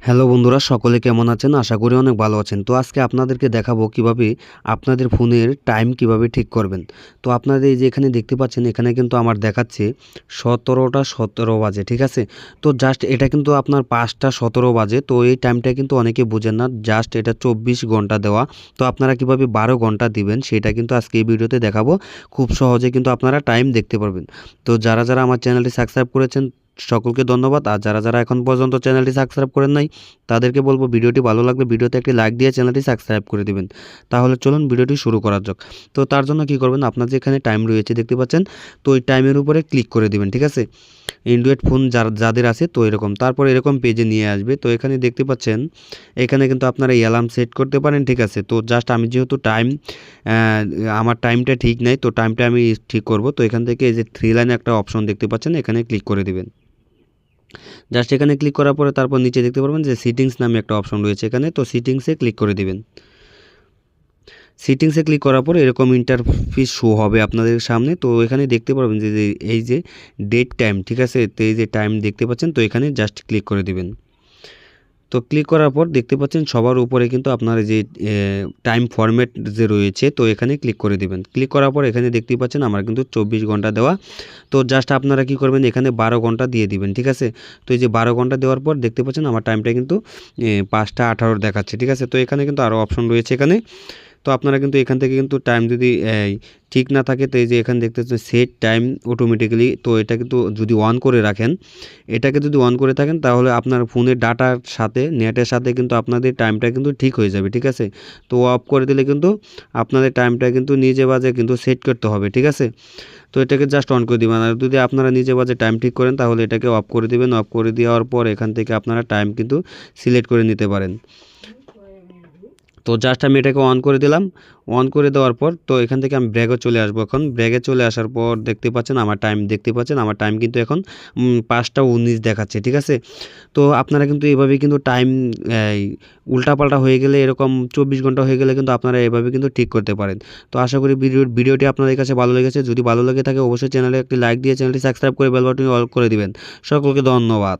Hello বন্ধুরা, সকলে কেমন আছেন? আশা করি অনেক ভালো আছেন। তো আজকে আপনাদেরকে দেখাবো কিভাবে আপনাদের ফোনের টাইম কিভাবে ঠিক করবেন। তো আপনাদের এই যে এখানে দেখতে পাচ্ছেন, এখানে কিন্তু আমার দেখাচ্ছে 17টা 17 বাজে, ঠিক আছে? তো জাস্ট এটা কিন্তু আপনার 5টা 17 বাজে। তো এই টাইমটা কিন্তু অনেকে বোঝেন না, জাস্ট এটা 24 ঘন্টা দেওয়া। তো আপনারা কিভাবে 12 ঘন্টা দিবেন সেটা কিন্তু আজকে এই ভিডিওতে দেখাবো। খুব সহজে কিন্তু আপনারা টাইম দেখতে পারবেন। তো যারা আমার চ্যানেলটি সাবস্ক্রাইব করেছেন সকলকে ধন্যবাদ। আর যারা এখন পর্যন্ত চ্যানেলটি সাবস্ক্রাইব করেন নাই তাদেরকে বলবো, ভিডিওটি ভালো লাগলে ভিডিওতে একটি লাইক দিয়ে চ্যানেলটি সাবস্ক্রাইব করে দিবেন। তাহলে চলুন ভিডিওটি শুরু করা যাক। তো তার জন্য কি করবেন, আপনার যে এখানে টাইম রয়েছে দেখতে পাচ্ছেন, তো ওই টাইমের উপরে ক্লিক করে দিবেন, ঠিক আছে? অ্যান্ড্রয়েড ফোন যাদের আছে তো এরকম, তারপর এরকম পেজে নিয়ে আসবে। তো এখানে দেখতে পাচ্ছেন, এখানে কিন্তু আপনারা অ্যালার্ম সেট করতে পারেন, ঠিক আছে? তো জাস্ট আমি যেহেতু আমার টাইমটা ঠিক নাই, তো টাইমটা আমি ঠিক করব। তো এখান থেকে এই যে 3 লাইনে একটা অপশন দেখতে পাচ্ছেন, এখানে ক্লিক করে দিবেন। জাস্ট এখানে ক্লিক করার পরে তারপর নিচে দেখতে পারবেন যে সিটিংস নামে একটা অপশন রয়েছে এখানে, তো সিটিংসে ক্লিক করে দিবেন। সিটিংসে ক্লিক করার পর এরকম ইন্টারফেস শো হবে আপনাদের সামনে। তো এখানে দেখতে পারবেন যে এই যে ডেট টাইম, ঠিক আছে? তো এই যে টাইম দেখতে পাচ্ছেন, তো এখানে জাস্ট ক্লিক করে দিবেন। তো ক্লিক করার পর দেখতে পাচ্ছেন সবার উপরে কিন্তু আপনার যে টাইম ফরম্যাট যে রয়েছে, তো এখানে ক্লিক করে দিবেন। ক্লিক করার পর এখানে দেখতেই পাচ্ছেন আমার কিন্তু 24 ঘন্টা দেওয়া। তো জাস্ট আপনারা কি করবেন, এখানে 12 ঘন্টা দিয়ে দিবেন, ঠিক আছে? তো এই যে 12 ঘন্টা দেওয়ার পর দেখতে পাচ্ছেন আমার টাইমটা কিন্তু 5টা 18 দেখাচ্ছে, ঠিক আছে? তো এখানে কিন্তু আরও অপশন রয়েছে এখানে। তো আপনারা কিন্তু এখান থেকে কিন্তু টাইম যদি ঠিক না থাকে, তো এই যে এখানে দেখতে পাচ্ছেন সেট টাইম অটোমেটিক্যালি, তো এটা কিন্তু যদি অন করে রাখেন, এটাকে যদি অন করে থাকেন তাহলে আপনার ফোনের ডাটার সাথে নেটের সাথে কিন্তু আপনাদের টাইমটা কিন্তু ঠিক হয়ে যাবে, ঠিক আছে? তো অফ করে দিলে কিন্তু আপনাদের টাইমটা কিন্তু নিজে বাজে কিন্তু সেট করতে হবে, ঠিক আছে? তো এটাকে জাস্ট অন করে দিবেন। আর যদি আপনারা নিজে বাজে টাইম ঠিক করেন তাহলে এটাকে অফ করে দিবেন। অফ করে দেওয়ার পর এখান থেকে আপনারা টাইম কিন্তু সিলেক্ট করে নিতে পারেন। তো জাস্ট আমি এটাকে অন করে দিলাম। অন করে দেওয়ার পর তো এখান থেকে আমি ব্রেকে চলে আসবো। এখন ব্রেকে চলে আসার পর দেখতে পাচ্ছেন আমার টাইম, দেখতে পাচ্ছেন আমার টাইম কিন্তু এখন 5টা 19 দেখাচ্ছে, ঠিক আছে? তো আপনারা কিন্তু এভাবে কিন্তু টাইম উল্টাপাল্টা হয়ে গেলে, এরকম 24 ঘন্টা হয়ে গেলে কিন্তু আপনারা এভাবে কিন্তু ঠিক করতে পারেন। তো আশা করি ভিডিওটি আপনাদের কাছে ভালো লেগেছে। যদি ভালো লেগে থাকে অবশ্যই চ্যানেলে একটি লাইক দিয়ে চ্যানেলটি সাবস্ক্রাইব করে বেল বাটনটি অল করে দিবেন। সকলকে ধন্যবাদ।